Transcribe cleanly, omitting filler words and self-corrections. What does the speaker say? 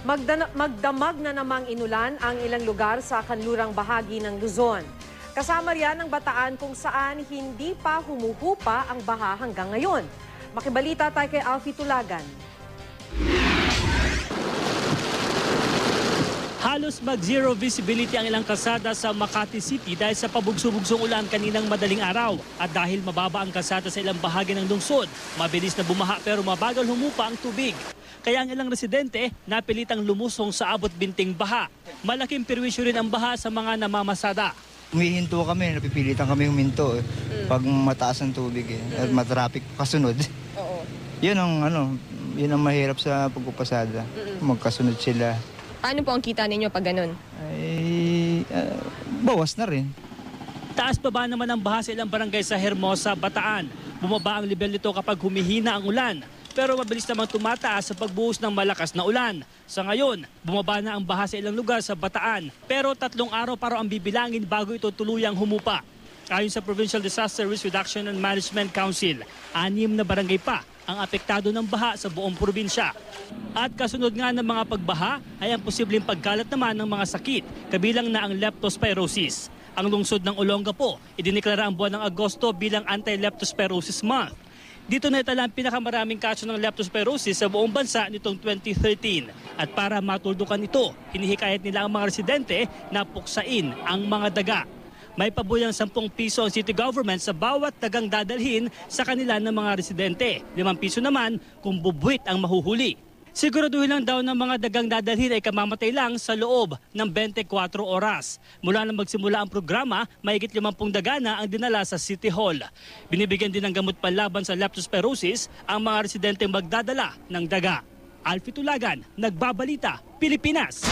Magdamag na namang inulan ang ilang lugar sa kanlurang bahagi ng Luzon. Kasama riyan ang Bataan kung saan hindi pa humuhupa ang baha hanggang ngayon. Makibalita tayo kay Alfie Tulagan. Halos mag-zero visibility ang ilang kalsada sa Makati City dahil sa pabugso-bugsong ulan kaninang madaling araw. At dahil mababa ang kalsada sa ilang bahagi ng lungsod, mabilis na bumaha pero mabagal humupa ang tubig. Kaya ang ilang residente napilitang lumusong sa abot binting baha. Malaking perwisyo rin ang baha sa mga namamasada. Humihinto kami, napipilitan kami huminto pag mataas ang tubig at matraffic kasunod. Oo. Yun ang mahirap sa pagpupasada. Magkasunod sila. Paano po ang kita ninyo pag ganun? Ay, bawas na rin. Taas pa ba naman ang baha sa ilang barangay sa Hermosa, Bataan? Bumaba ang level nito kapag humihina ang ulan. Pero mabilis namang tumataas sa pagbuhos ng malakas na ulan. Sa ngayon, bumaba na ang baha sa ilang lugar sa Bataan. Pero 3 araw pa raw ang bibilangin bago ito tuluyang humupa. Ayon sa Provincial Disaster Risk Reduction and Management Council, 6 na barangay pa ang apektado ng baha sa buong probinsya. At kasunod nga ng mga pagbaha ay ang posibleng pagkalat naman ng mga sakit, kabilang na ang leptospirosis. Ang lungsod ng Olongapo, idineklara ang buwan ng Agosto bilang Anti-Leptospirosis Month. Dito na itala ang pinakamaraming kaso ng leptospirosis sa buong bansa nitong 2013. At para matuldukan ito, hinihikayat nila ang mga residente na puksain ang mga daga. May pabuyang 10 piso ang city government sa bawat dagang dadalhin sa kanila ng mga residente. 5 piso naman kung bubuwit ang mahuhuli. Siguraduhin lang daw ng mga dagang dadalhin ay kamamatay lang sa loob ng 24 oras. Mula nang magsimula ang programa, mahigit 50 daga na ang dinala sa City Hall. Binibigyan din ng gamot panlaban sa leptospirosis ang mga residente magdadala ng daga. Alfie Tulagan, Nagbabalita, Pilipinas.